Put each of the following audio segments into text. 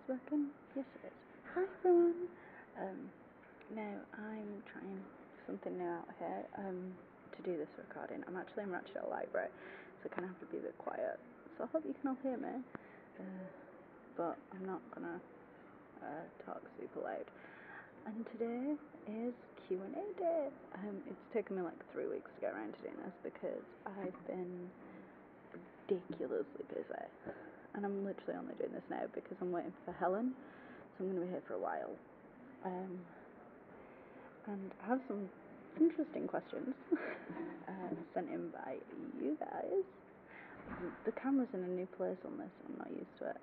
working? Yes, it is. Hi everyone. Now I'm trying something new out here. To do this recording. I'm actually in Rochdale Library, so I kind of have to be a bit quiet. So I hope you can all hear me. But I'm not gonna talk super loud. And today is Q&A day. It's taken me like 3 weeks to get around to doing this because I've been ridiculously busy. And I'm literally only doing this now because I'm waiting for Helen, so I'm going to be here for a while. And I have some interesting questions sent in by you guys. The camera's in a new place on this, I'm not used to it.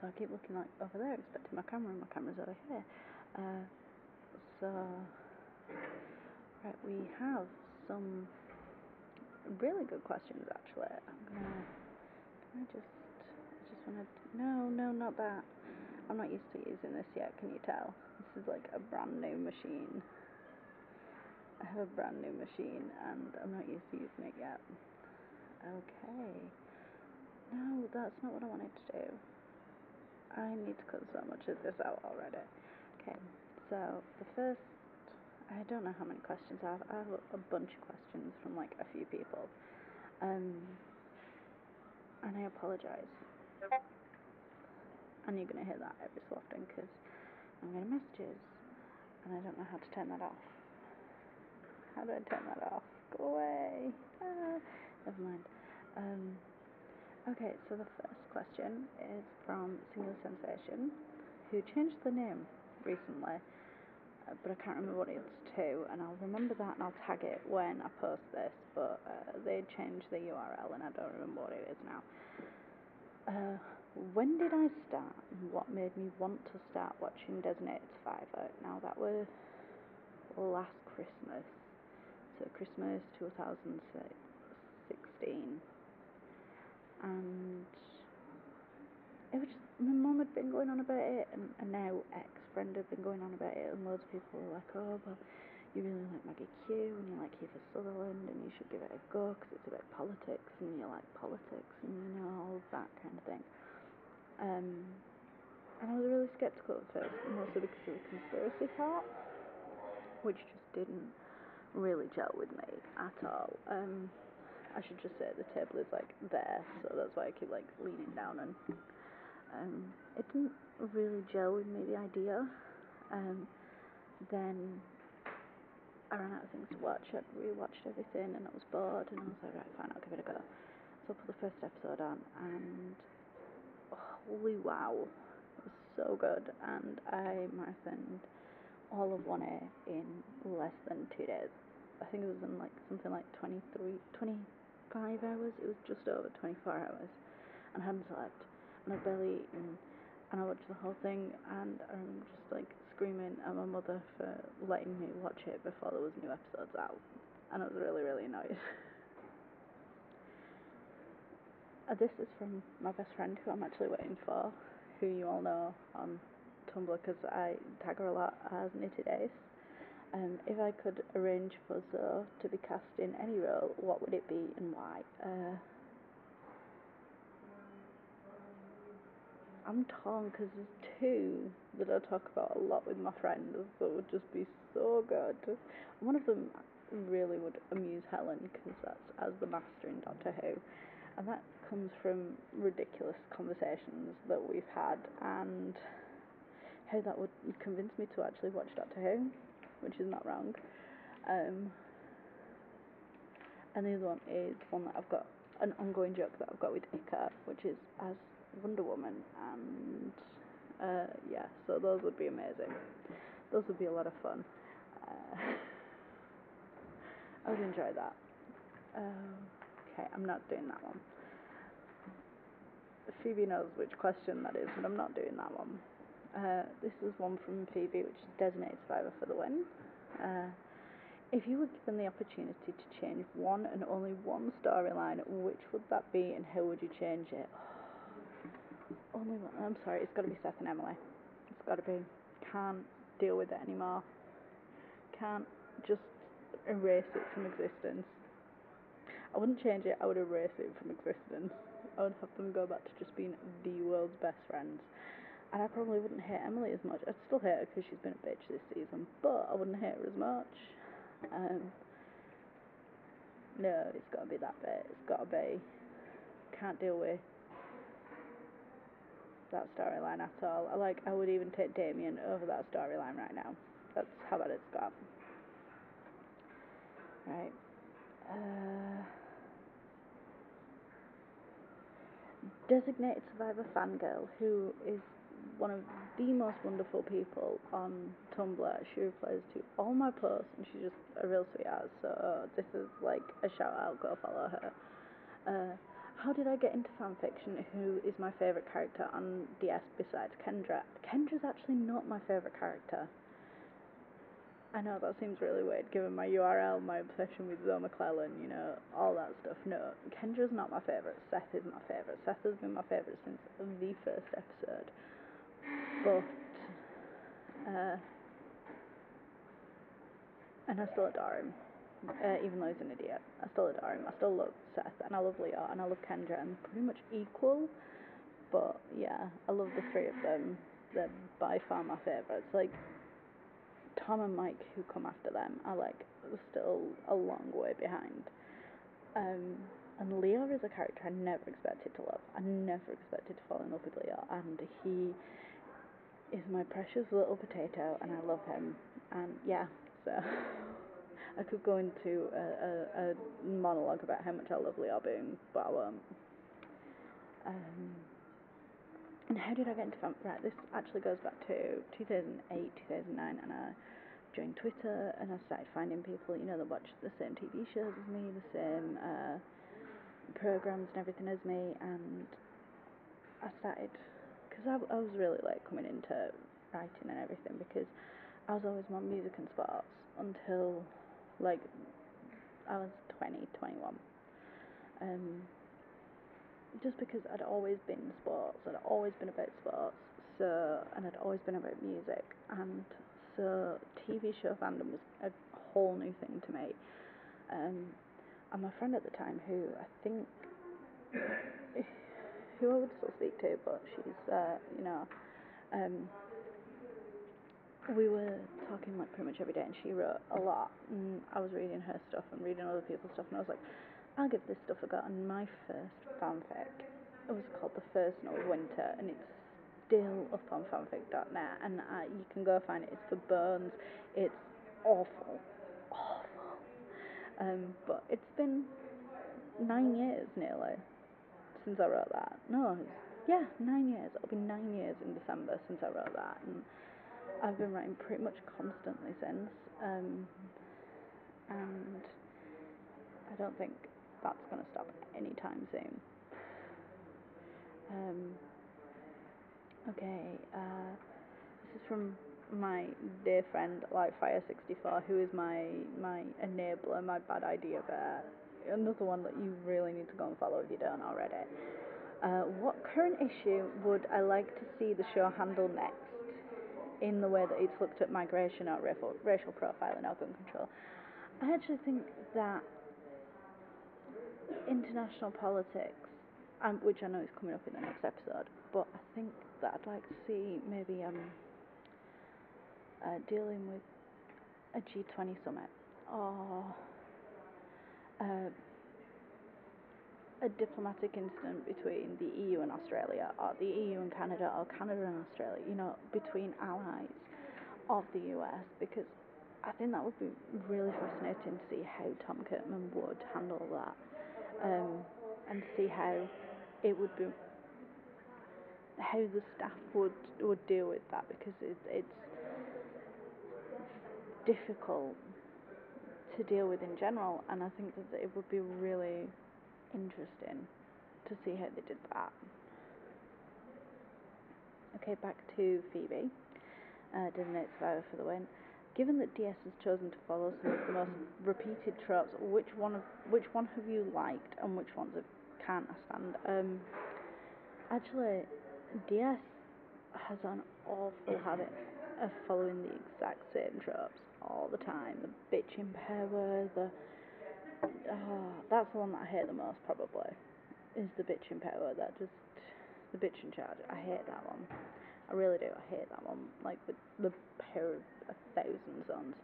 So I keep looking like over there, expecting my camera, and my camera's over here. Right, we have some really good questions actually. I just want to, no, not that. I'm not used to using this yet, can you tell? This is like a brand new machine. I have a brand new machine and I'm not used to using it yet. Okay. No, that's not what I wanted to do. I need to cut so much of this out already. Okay, so the first, I don't know how many questions I have. I have a bunch of questions from like a few people. And I apologise. And you're going to hear that every so often because I'm getting messages and I don't know how to turn that off. How do I turn that off? Go away. Never mind. Okay, so the first question is from Singular Sensation, who changed the name recently, but I can't remember what it's to, and I'll remember that and I'll tag it when I post this, but they changed the URL and I don't remember what it is now. When did I start and what made me want to start watching Designated Survivor? Now that was last Christmas, so Christmas 2016, and it was just, my mum had been going on about it, and now ex-friend had been going on about it, and loads of people were like, oh, well, you really like Maggie Q, and you like Kiefer Sutherland, and you should give it a go, because it's about politics, and you like politics, and you know, all that kind of thing. And I was really sceptical at first, mostly because of the conspiracy part, which just didn't really gel with me at all. I should just say the table is like there, so that's why I keep like leaning down, and it didn't really gel with me, the idea. Then I ran out of things to watch. I'd rewatched everything and I was bored, and I was like, right, fine, I'll give it a go. So I put the first episode on, and holy wow, it was so good, and I marathoned all of 1A in less than 2 days. I think it was in like something like 25 hours. It was just over 24 hours, and I hadn't slept, and I'd barely eaten, and I watched the whole thing, and I remember just like screaming at my mother for letting me watch it before there was new episodes out, and I was really, really annoyed. This is from my best friend, who I'm actually waiting for, who you all know on Tumblr because I tag her a lot as Knitted Ace. If I could arrange for Zoe to be cast in any role, what would it be and why? I'm torn because there's two that I talk about a lot with my friends that would just be so good. One of them really would amuse Helen because that's as the Master in Doctor Who, and that comes from ridiculous conversations that we've had and how that would convince me to actually watch Doctor Who, which is not wrong. And the other one is one that I've got, an ongoing joke that I've got with Ika, which is as Wonder Woman, and yeah, so those would be amazing. Those would be a lot of fun. I would enjoy that. Okay, I'm not doing that one. Phoebe knows which question that is, but I'm not doing that one. This is one from Phoebe, which is Designated Survivor for the win. If you were given the opportunity to change one and only one storyline, which would that be and how would you change it? Only one. I'm sorry, it's got to be Seth and Emily. It's got to be. Can't deal with it anymore. Can't just erase it from existence. I wouldn't change it, I would erase it from existence. I would have them go back to just being the world's best friends. And I probably wouldn't hate Emily as much. I'd still hate her because she's been a bitch this season, but I wouldn't hate her as much. No, it's got to be that bit. It's got to be. Can't deal with that storyline at all. I would even take Damien over that storyline right now. That's how bad it's got. Right. Designated Survivor fangirl, who is one of the most wonderful people on Tumblr. She replies to all my posts, and she's just a real sweetheart. So this is like a shout out. Go follow her. How did I get into fanfiction? Who is my favourite character on DS besides Kendra? Kendra's actually not my favourite character. I know that seems really weird given my URL, my obsession with Zoe McClellan, you know, all that stuff. No, Kendra's not my favourite. Seth is my favourite. Seth has been my favourite since the first episode. But, and I still adore him. Even though he's an idiot. I still adore him. I still love Seth, and I love Leo, and I love Kendra, and pretty much equal. But, yeah, I love the three of them. They're by far my favourites. Like, Tom and Mike, who come after them, are like still a long way behind. And Leo is a character I never expected to love. I never expected to fall in love with Leo, and he is my precious little potato, and I love him. And yeah, so I could go into a monologue about how much I love Leo Boone, but I won't. And how did I get into right, this actually goes back to 2008, 2009, and I joined Twitter, and I started finding people, you know, that watch the same TV shows as me, the same programs and everything as me, and I started, because I was really late coming into writing and everything, because I was always more music and sports until, like, I was 20, 21. Just because I'd always been sports, I'd always been about sports, and I'd always been about music, and so TV show fandom was a whole new thing to me. And my friend at the time, who I think, who I would still speak to, but she's, we were talking like pretty much every day, and she wrote a lot, and I was reading her stuff and reading other people's stuff, and I was like, I'll give this stuff a go. And my first fanfic, it was called The First Snow of Winter, and it's still up on fanfic.net, and you can go find it. It's for Bones. It's awful. But it's been 9 years nearly since I wrote that. No, yeah, 9 years. It'll be 9 years in December since I wrote that, and I've been writing pretty much constantly since. And I don't think that's going to stop anytime soon. This is from my dear friend Lightfire64, who is my enabler, my bad idea bear. Another one that you really need to go and follow if you don't already. What current issue would I like to see the show handle next in the way that it's looked at migration or racial profiling or gun control? I actually think that international politics, which I know is coming up in the next episode, but I think that I'd like to see maybe dealing with a G20 summit, or a diplomatic incident between the EU and Australia, or the EU and Canada, or Canada and Australia, you know, between allies of the US, because I think that would be really fascinating to see how Tom Kirkman would handle that, and see how it would be, how the staff would deal with that, because it's difficult to deal with in general, and I think that it would be really interesting to see how they did that. Okay, back to Phoebe. Designated Survivor for the win. Given that DS has chosen to follow some of the most repeated tropes, which one have you liked, and which ones can't stand? Actually, DS has an awful habit of following the exact same tropes all the time. The bitching power, that's the one that I hate the most, probably. is the bitching power. That just, the bitching charge. I hate that one. I really do. I hate that one. Like with the power of 1,000 suns.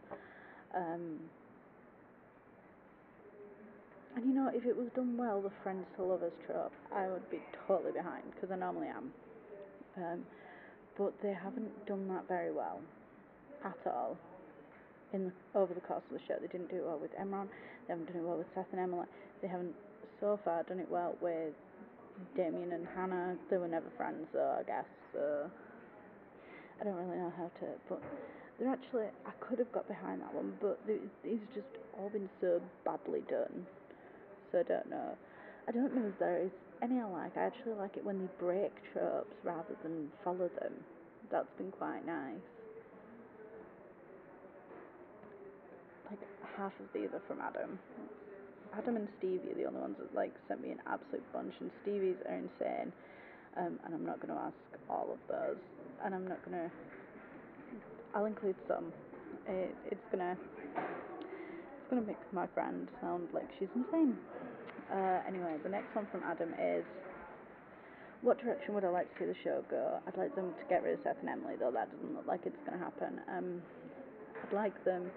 And you know, if it was done well, the friends to lovers trope, I would be totally behind, because I normally am. But they haven't done that very well at all over the course of the show. They didn't do it well with Emron. They haven't done it well with Seth and Emily. They haven't so far done it well with Damien and Hannah. They were never friends, so I guess. I don't really know how to. But they're actually, I could have got behind that one, but it's just all been so badly done. So I don't know. I don't know if there is any I like. I actually like it when they break tropes rather than follow them. That's been quite nice. Like half of these are from Adam. Adam and Stevie are the only ones that like sent me an absolute bunch, and Stevie's are insane. And I'm not going to ask all of those, and I'll include some. It's gonna make my friend sound like she's insane. Anyway, the next one from Adam is, what direction would I like to see the show go? I'd like them to get rid of Seth and Emily, though that doesn't look like it's going to happen. I'd like them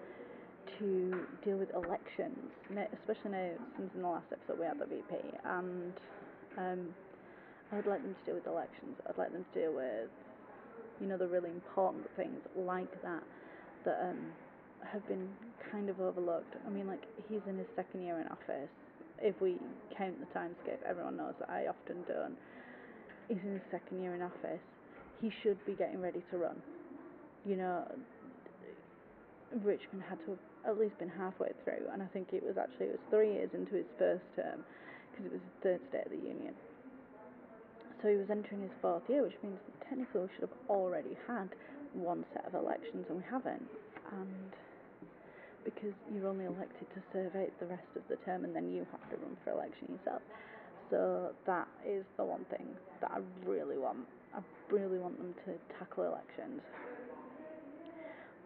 to deal with elections, especially now since in the last episode we had the VP, and I would like them to deal with elections. I'd like them to deal with, you know, the really important things like that have been kind of overlooked. I mean, like, he's in his second year in office. If we count the timescape, everyone knows that I often don't. He's in his second year in office. He should be getting ready to run. You know, Richmond had to have at least been halfway through, and I think it was 3 years into his first term, because it was his third State of the Union. So he was entering his fourth year, which means that technically we should have already had one set of elections, and we haven't. And because you're only elected to serve out the rest of the term, and then you have to run for election yourself. So that is the one thing that I really want. I really want them to tackle elections.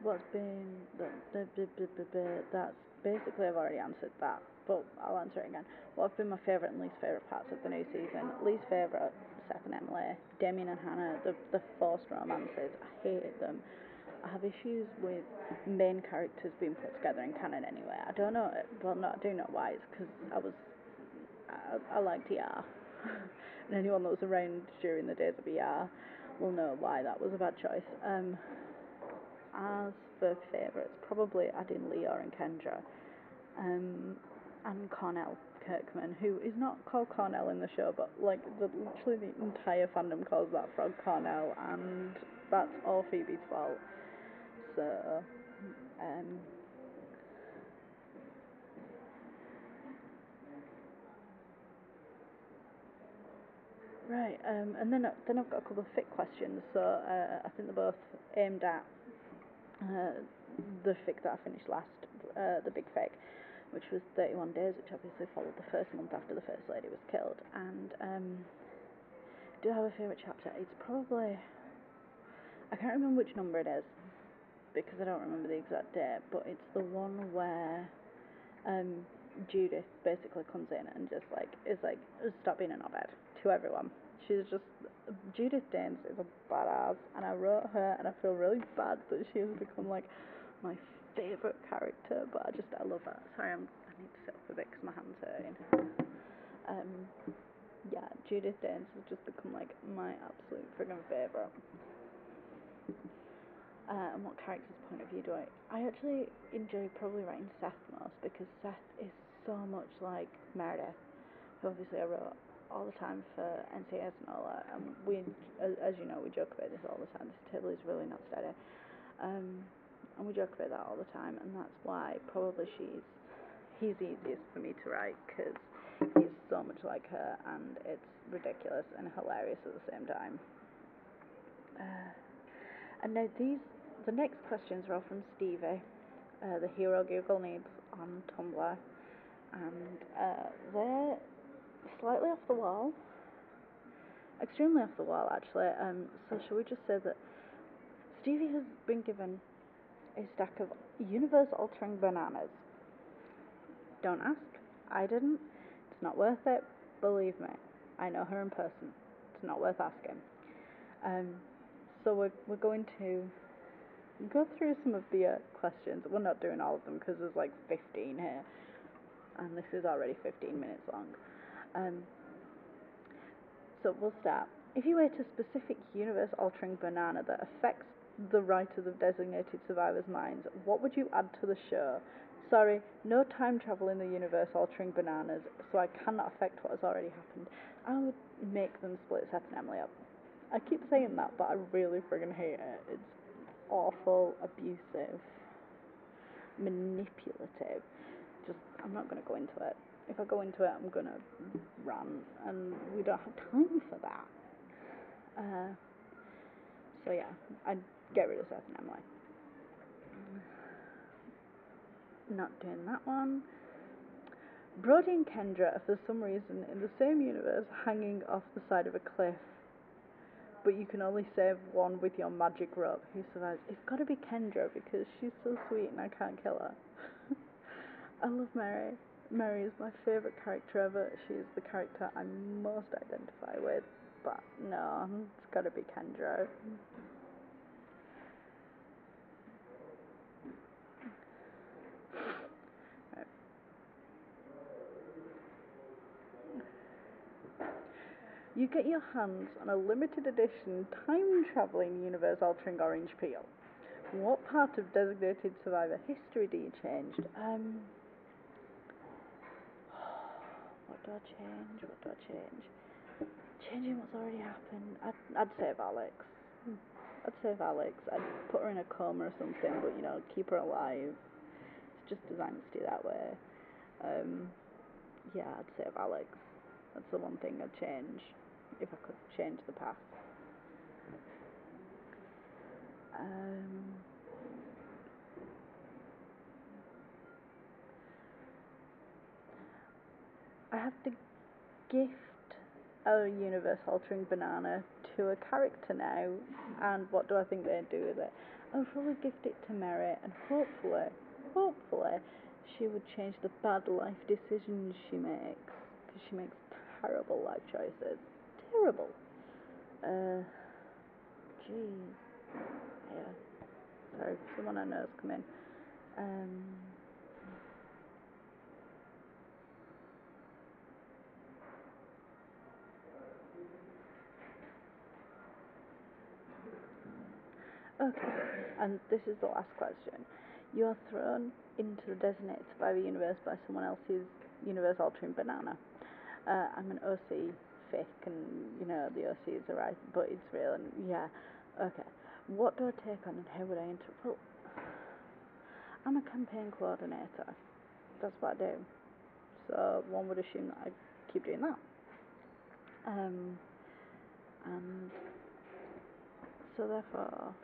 What's been that's basically, I've already answered that, but I'll answer it again. What have been my favourite and least favourite parts of the new season? Least favourite, Seth and Emily, Damien and Hannah, the forced romances. I hated them. I have issues with main characters being put together in canon anyway. I don't know, well, no, I do know why. It's because I liked ER. And anyone that was around during the days of ER will know why that was a bad choice. As for favourites, probably adding Leah and Kendra, and Cornell Kirkman, who is not called Cornell in the show, but like literally the entire fandom calls that frog Cornell, and that's all Phoebe's fault. So, right, and then I've got a couple of fic questions. So I think they're both aimed at the fic that I finished last, the big fic, which was 31 Days, which obviously followed the first month after the First Lady was killed. And do I have a favourite chapter? It's probably, I can't remember which number it is, because I don't remember the exact date, but it's the one where Judith basically comes in and just like is like, stop being a knobhead to everyone. She's just, Judith Danes is a badass, and I wrote her, and I feel really bad that she has become like my favourite character, but I love her. Sorry, I need to sit up a bit because my hand's hurting. Yeah, Judith Danes has just become like my absolute friggin' favourite. And what character's point of view do I actually enjoy probably writing Seth most, because Seth is so much like Meredith, who obviously I wrote all the time for NCS and all that, and we, as you know, we joke about this all the time. This table is really not steady, and we joke about that all the time, and that's why probably he's easiest for me to write, because he's so much like her, and it's ridiculous and hilarious at the same time. And now the next questions are all from Stevie, the hero Google needs on Tumblr, and they're slightly off the wall, extremely off the wall actually. So shall we just say that Stevie has been given a stack of universe-altering bananas. Don't ask, I didn't. It's not worth it, believe me. I know her in person. It's not worth asking. Um, so we're going to go through some of the questions. We're not doing all of them because there's like 15 here, and this is already 15 minutes long. So we'll start. If you ate a specific universe-altering banana that affects the writers of Designated Survivors' minds, what would you add to the show? Sorry, no time travel in the universe-altering bananas, so I cannot affect what has already happened. I would make them split Seth and Emily up. I keep saying that, but I really friggin' hate it. It's awful, abusive, manipulative. I'm not going to go into it. If I go into it, I'm going to rant, and we don't have time for that. So yeah, I'd get rid of Seth and Emily. Not doing that one. Brody and Kendra are for some reason in the same universe hanging off the side of a cliff, but you can only save one with your magic rope. Who survives? It's got to be Kendra because she's so sweet and I can't kill her. I love Mary. Mary is my favourite character ever. She's the character I most identify with, but no, it's got to be Kendra. You get your hands on a limited edition time-travelling universe-altering orange peel. What part of Designated Survivor history do you change? What do I change? Changing what's already happened. I'd save Alex. I'd put her in a coma or something, but keep her alive. It's just designed to stay that way. Yeah, I'd save Alex. That's the one thing I'd change if I could change the past. I have to gift a universe-altering banana to a character now, and what do I think they'd do with it? I'll probably gift it to Mary, and hopefully, she would change the bad life decisions she makes, because she makes terrible life choices. Terrible. Yeah. Sorry, someone I know has come in. Okay, and this is the last question. You are thrown into the Designated Survivor universe by someone else's universe-altering banana. I'm an OC fic, and the OCs are right, but it's real, and yeah. Okay, what do I take on, and how would I enter? Well, I'm a campaign coordinator. That's what I do. So one would assume that I keep doing that. And so therefore,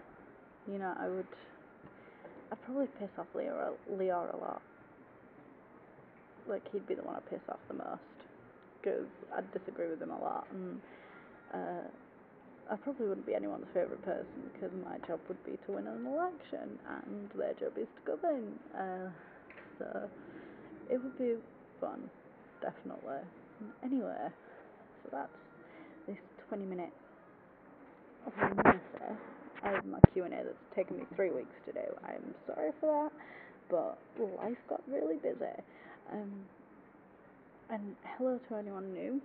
I'd probably piss off Leor a lot. Like, he'd be the one I piss off the most, because I'd disagree with him a lot, and I probably wouldn't be anyone's favourite person, because my job would be to win an election, and their job is to govern. So it would be fun, definitely. Anyway, so that's this 20-minute of message. I have my Q&A that's taken me 3 weeks to do. I'm sorry for that, but life got really busy. And hello to anyone new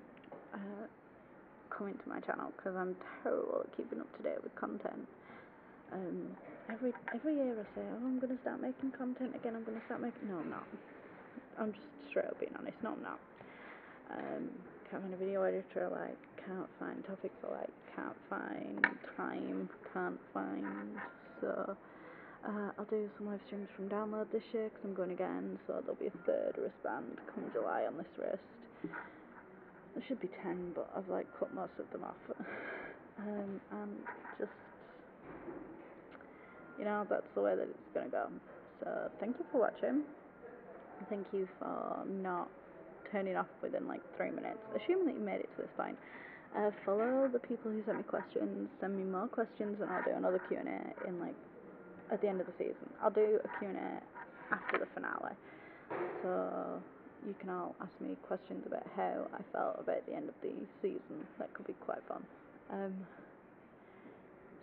coming to my channel, because I'm terrible at keeping up to date with content. Every year I say, I'm going to start making content again, no, I'm not. I'm just straight up being honest, no, I'm not. Can't find a video editor I like, can't find topics I like, can't find time, so I'll do some live streams from download this year, because I'm going again, so there'll be a third wristband come July on this wrist. There should be 10, but I've cut most of them off. And just, that's the way that it's going to go. So thank you for watching. Thank you for not turning off within 3 minutes, assuming that you made it to this point. Follow the people who sent me questions, send me more questions, and I'll do another Q&A in at the end of the season. I'll do a Q&A after the finale. So you can all ask me questions about how I felt about the end of the season. That could be quite fun.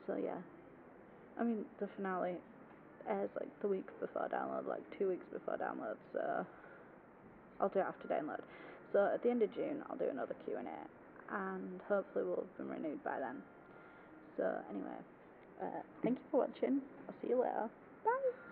So yeah, I mean the finale airs like the week before download, like 2 weeks before download. So I'll do it after download. So at the end of June, I'll do another Q&A, and hopefully we'll have been renewed by then. So anyway, thank you for watching. I'll see you later. Bye.